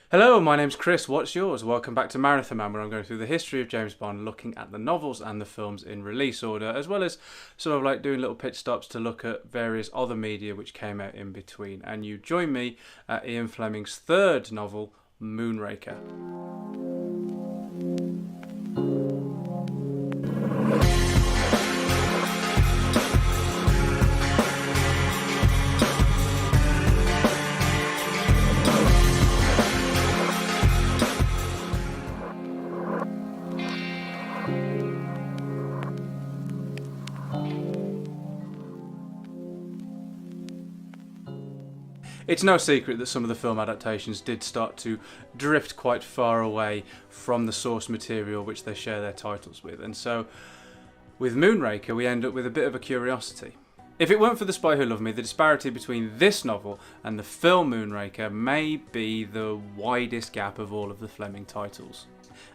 Hello, my name's Chris. What's yours? Welcome back to Marathon Man, where I'm going through the history of James Bond, looking at the novels and the films in release order, as well as sort of like doing little pit stops to look at various other media which came out in between. And you join me at Ian Fleming's third novel, Moonraker. It's no secret that some of the film adaptations did start to drift quite far away from the source material which they share their titles with, and so with Moonraker we end up with a bit of a curiosity. If it weren't for The Spy Who Loved Me, the disparity between this novel and the film Moonraker may be the widest gap of all of the Fleming titles.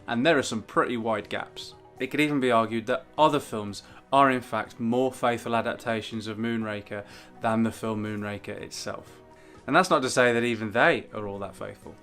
And there are some pretty wide gaps. It could even be argued that other films are in fact more faithful adaptations of Moonraker than the film Moonraker itself. And that's not to say that even they are all that faithful.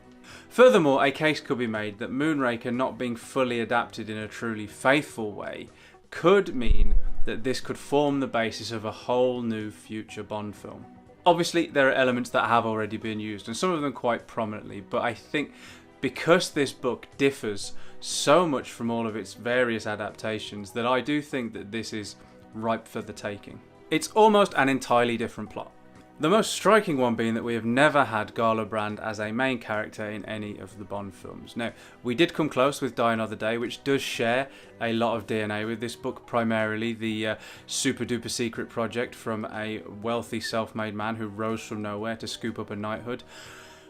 Furthermore, a case could be made that Moonraker not being fully adapted in a truly faithful way could mean that this could form the basis of a whole new future Bond film. Obviously, there are elements that have already been used, and some of them quite prominently, but I think because this book differs so much from all of its various adaptations that I do think that this is ripe for the taking. It's almost an entirely different plot. The most striking one being that we have never had Gala Brand as a main character in any of the Bond films. Now, we did come close with Die Another Day, which does share a lot of DNA with this book, primarily the super duper secret project from a wealthy self-made man who rose from nowhere to scoop up a knighthood.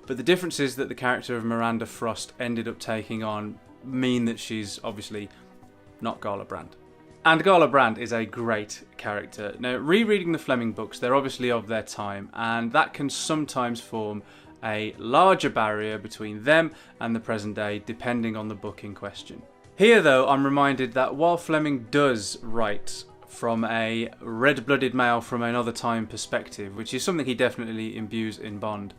But the difference is that the character of Miranda Frost ended up taking on mean that she's obviously not Gala Brand. And Gala Brand is a great character. Now, rereading the Fleming books, they're obviously of their time, and that can sometimes form a larger barrier between them and the present day, depending on the book in question. Here, though, I'm reminded that while Fleming does write from a red-blooded male from another time perspective, which is something he definitely imbues in Bond,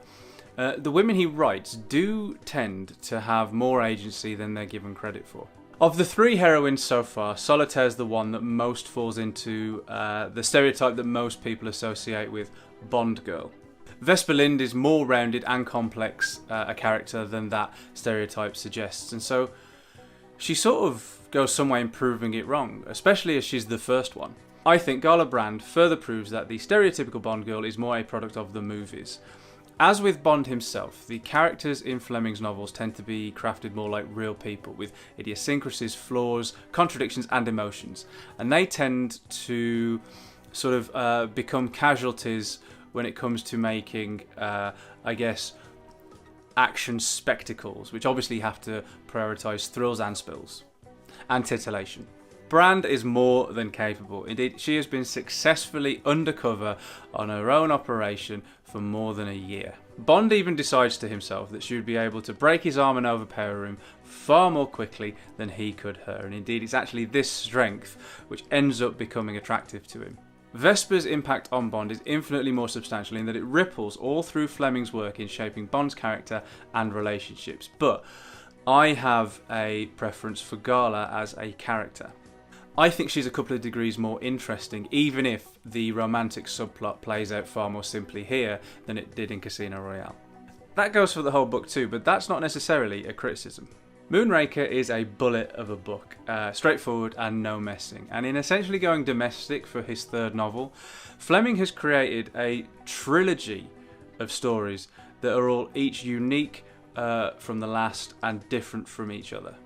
the women he writes do tend to have more agency than they're given credit for. Of the three heroines so far, Solitaire's the one that most falls into the stereotype that most people associate with Bond girl. Vesper Lynd is more rounded and complex a character than that stereotype suggests, and so she sort of goes some way in proving it wrong, especially as she's the first one. I think Gala Brand further proves that the stereotypical Bond girl is more a product of the movies. As with Bond himself, the characters in Fleming's novels tend to be crafted more like real people, with idiosyncrasies, flaws, contradictions and emotions. And they tend to sort of become casualties when it comes to making, action spectacles, which obviously have to prioritise thrills and spills, and titillation. Brand is more than capable. Indeed, she has been successfully undercover on her own operation for more than a year. Bond even decides to himself that she would be able to break his arm and overpower him far more quickly than he could her, and indeed it's actually this strength which ends up becoming attractive to him. Vesper's impact on Bond is infinitely more substantial in that it ripples all through Fleming's work in shaping Bond's character and relationships, but I have a preference for Gala as a character. I think she's a couple of degrees more interesting, even if the romantic subplot plays out far more simply here than it did in Casino Royale. That goes for the whole book too, but that's not necessarily a criticism. Moonraker is a bullet of a book, straightforward and no messing, and in essentially going domestic for his third novel, Fleming has created a trilogy of stories that are all each unique from the last and different from each other.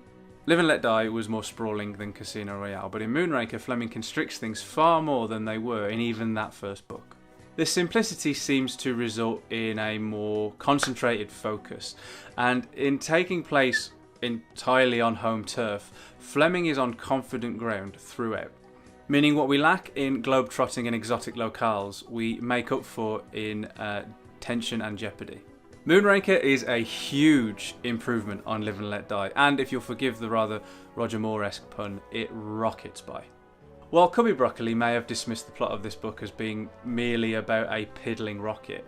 Live and Let Die was more sprawling than Casino Royale, but in Moonraker, Fleming constricts things far more than they were in even that first book. This simplicity seems to result in a more concentrated focus, and in taking place entirely on home turf, Fleming is on confident ground throughout. Meaning what we lack in globe-trotting and exotic locales, we make up for in tension and jeopardy. Moonraker is a huge improvement on Live and Let Die, and if you'll forgive the rather Roger Moore-esque pun, it rockets by. While Cubby Broccoli may have dismissed the plot of this book as being merely about a piddling rocket,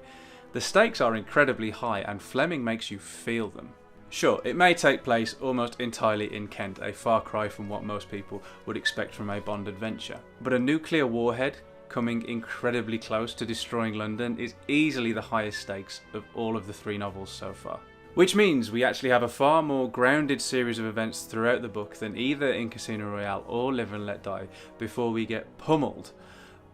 the stakes are incredibly high and Fleming makes you feel them. Sure, it may take place almost entirely in Kent, a far cry from what most people would expect from a Bond adventure. But a nuclear warhead coming incredibly close to destroying London is easily the highest stakes of all of the 3 novels so far. Which means we actually have a far more grounded series of events throughout the book than either in Casino Royale or Live and Let Die before we get pummeled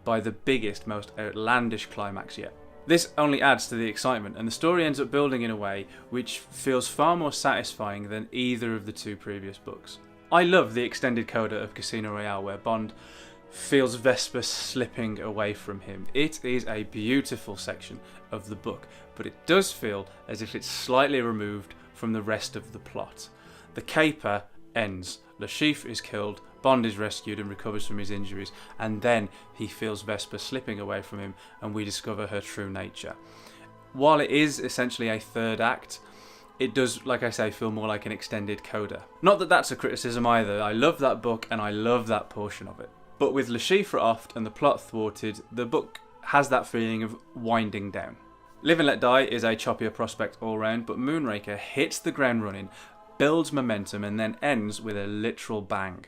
by the biggest, most outlandish climax yet. This only adds to the excitement, and the story ends up building in a way which feels far more satisfying than either of the 2 previous books. I love the extended coda of Casino Royale where Bond feels Vesper slipping away from him. It is a beautiful section of the book, but it does feel as if it's slightly removed from the rest of the plot. The caper ends. Le Chiffre is killed, Bond is rescued and recovers from his injuries, and then he feels Vesper slipping away from him and we discover her true nature. While it is essentially a 3rd act, it does, like I say, feel more like an extended coda. Not that that's a criticism either. I love that book and I love that portion of it. But with Le Chiffre off and the plot thwarted, the book has that feeling of winding down. Live and Let Die is a choppier prospect all round, but Moonraker hits the ground running, builds momentum and then ends with a literal bang.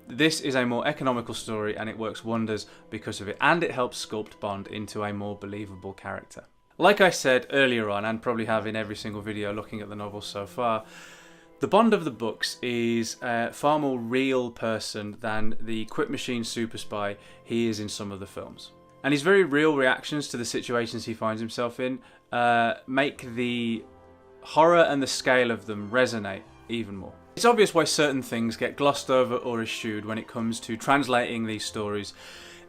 This is a more economical story and it works wonders because of it, and it helps sculpt Bond into a more believable character. Like I said earlier on, and probably have in every single video looking at the novels so far, the Bond of the books is a far more real person than the Quip Machine super spy he is in some of the films. And his very real reactions to the situations he finds himself in make the horror and the scale of them resonate even more. It's obvious why certain things get glossed over or eschewed when it comes to translating these stories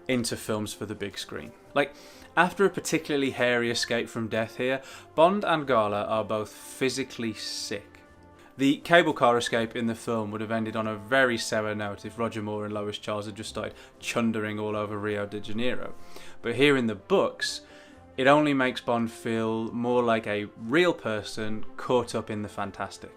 into films for the big screen. Like, after a particularly hairy escape from death here, Bond and Gala are both physically sick. The cable car escape in the film would have ended on a very sour note if Roger Moore and Lois Charles had just started chundering all over Rio de Janeiro. But here in the books, it only makes Bond feel more like a real person caught up in the fantastic.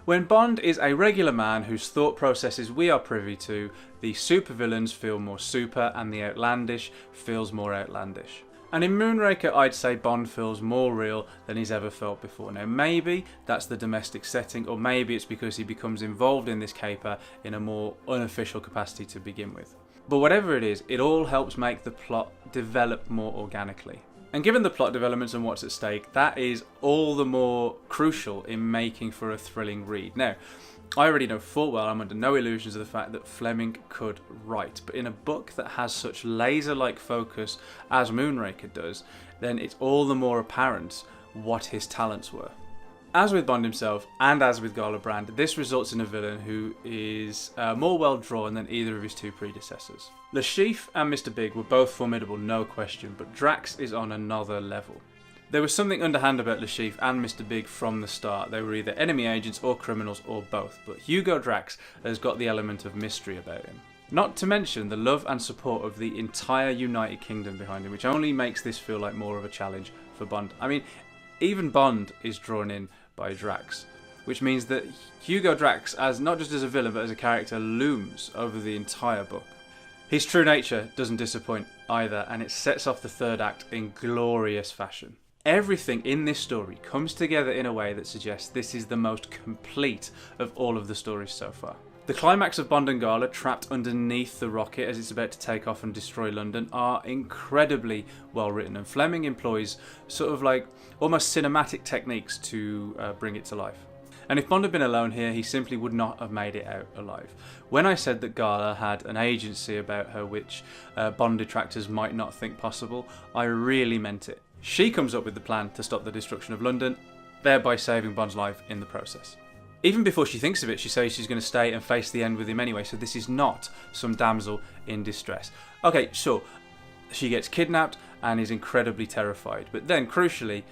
When Bond is a regular man whose thought processes we are privy to, the supervillains feel more super and the outlandish feels more outlandish. And in Moonraker, I'd say Bond feels more real than he's ever felt before. Now, maybe that's the domestic setting, or maybe it's because he becomes involved in this caper in a more unofficial capacity to begin with. But whatever it is, it all helps make the plot develop more organically. And given the plot developments and what's at stake, that is all the more crucial in making for a thrilling read. Now, I already know full well I'm under no illusions of the fact that Fleming could write, but in a book that has such laser-like focus as Moonraker does, then it's all the more apparent what his talents were. As with Bond himself, and as with Gala Brand, this results in a villain who is more well-drawn than either of his 2 predecessors. Le Chiffre and Mr. Big were both formidable, no question, but Drax is on another level. There was something underhand about Le Chiffre and Mr. Big from the start. They were either enemy agents or criminals or both, but Hugo Drax has got the element of mystery about him. Not to mention the love and support of the entire United Kingdom behind him, which only makes this feel like more of a challenge for Bond. I mean, even Bond is drawn in by Drax, which means that Hugo Drax, as not just as a villain but as a character, looms over the entire book. His true nature doesn't disappoint either, and it sets off the 3rd act in glorious fashion. Everything in this story comes together in a way that suggests this is the most complete of all of the stories so far. The climax of Bond and Gala trapped underneath the rocket as it's about to take off and destroy London are incredibly well written, and Fleming employs sort of like almost cinematic techniques to bring it to life. And if Bond had been alone here, he simply would not have made it out alive. When I said that Gala had an agency about her which Bond detractors might not think possible, I really meant it. She comes up with the plan to stop the destruction of London, thereby saving Bond's life in the process. Even before she thinks of it, she says she's going to stay and face the end with him anyway, so this is not some damsel in distress. Okay, sure, she gets kidnapped and is incredibly terrified, but then, crucially,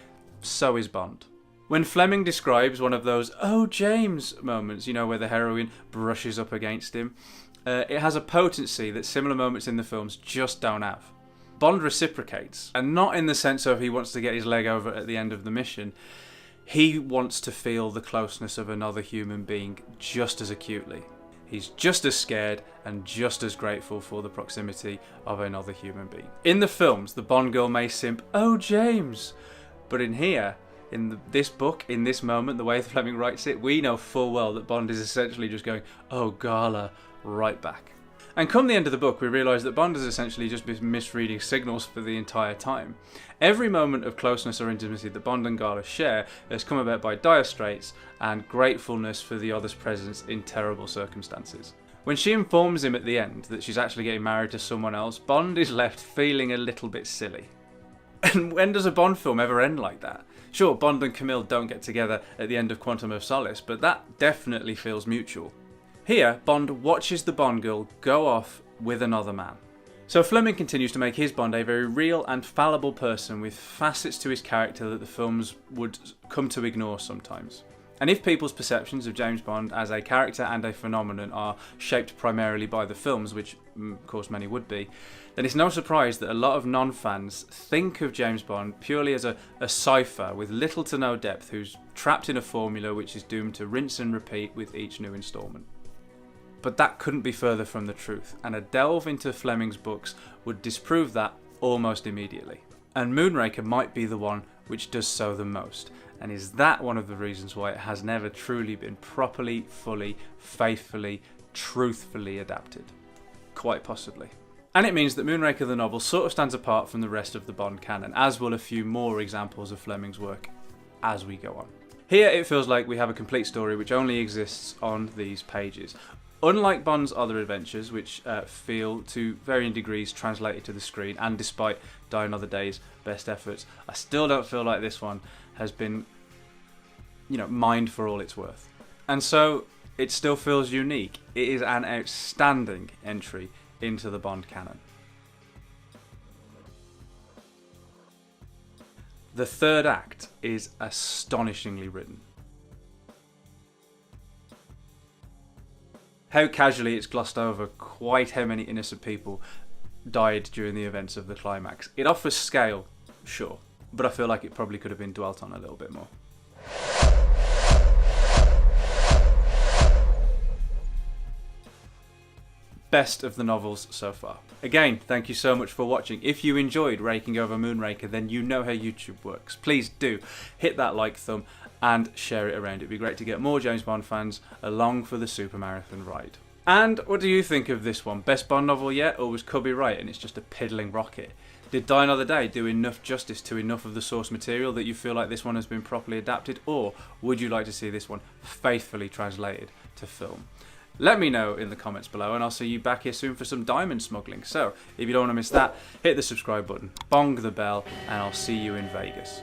so is Bond. When Fleming describes one of those "Oh, James" moments, you know, where the heroine brushes up against him, it has a potency that similar moments in the films just don't have. Bond reciprocates, and not in the sense of he wants to get his leg over at the end of the mission. He wants to feel the closeness of another human being just as acutely. He's just as scared and just as grateful for the proximity of another human being. In the films, the Bond girl may simp, "Oh, James," but in here, in this book, in this moment, the way Fleming writes it, we know full well that Bond is essentially just going, oh, Gala, right back. And come the end of the book, we realise that Bond has essentially just been misreading signals for the entire time. Every moment of closeness or intimacy that Bond and Gala share has come about by dire straits and gratefulness for the other's presence in terrible circumstances. When she informs him at the end that she's actually getting married to someone else, Bond is left feeling a little bit silly. And when does a Bond film ever end like that? Sure, Bond and Camille don't get together at the end of Quantum of Solace, but that definitely feels mutual. Here, Bond watches the Bond girl go off with another man. So Fleming continues to make his Bond a very real and fallible person with facets to his character that the films would come to ignore sometimes. And if people's perceptions of James Bond as a character and a phenomenon are shaped primarily by the films, which of course many would be, then it's no surprise that a lot of non-fans think of James Bond purely as a cipher with little to no depth who's trapped in a formula which is doomed to rinse and repeat with each new instalment. But that couldn't be further from the truth, and a delve into Fleming's books would disprove that almost immediately. And Moonraker might be the one which does so the most, and is that one of the reasons why it has never truly been properly, fully, faithfully, truthfully adapted? Quite possibly. And it means that Moonraker the novel sort of stands apart from the rest of the Bond canon, as will a few more examples of Fleming's work as we go on. Here it feels like we have a complete story which only exists on these pages. Unlike Bond's other adventures, which feel to varying degrees translated to the screen, and despite Die Another Day's best efforts, I still don't feel like this one has been, mined for all it's worth. And so it still feels unique. It is an outstanding entry into the Bond canon. The third act is astonishingly written. How casually it's glossed over quite how many innocent people died during the events of the climax. It offers scale, sure, but I feel like it probably could have been dwelt on a little bit more. Best of the novels so far. Again, thank you so much for watching. If you enjoyed raking over Moonraker, then you know how YouTube works. Please do hit that like thumb and share it around. It'd be great to get more James Bond fans along for the Supermarathon ride. And what do you think of this one? Best Bond novel yet, or was Cubby right and it's just a piddling rocket? Did Die Another Day do enough justice to enough of the source material that you feel like this one has been properly adapted, or would you like to see this one faithfully translated to film? Let me know in the comments below, and I'll see you back here soon for some diamond smuggling. So, if you don't want to miss that, hit the subscribe button, bong the bell, and I'll see you in Vegas.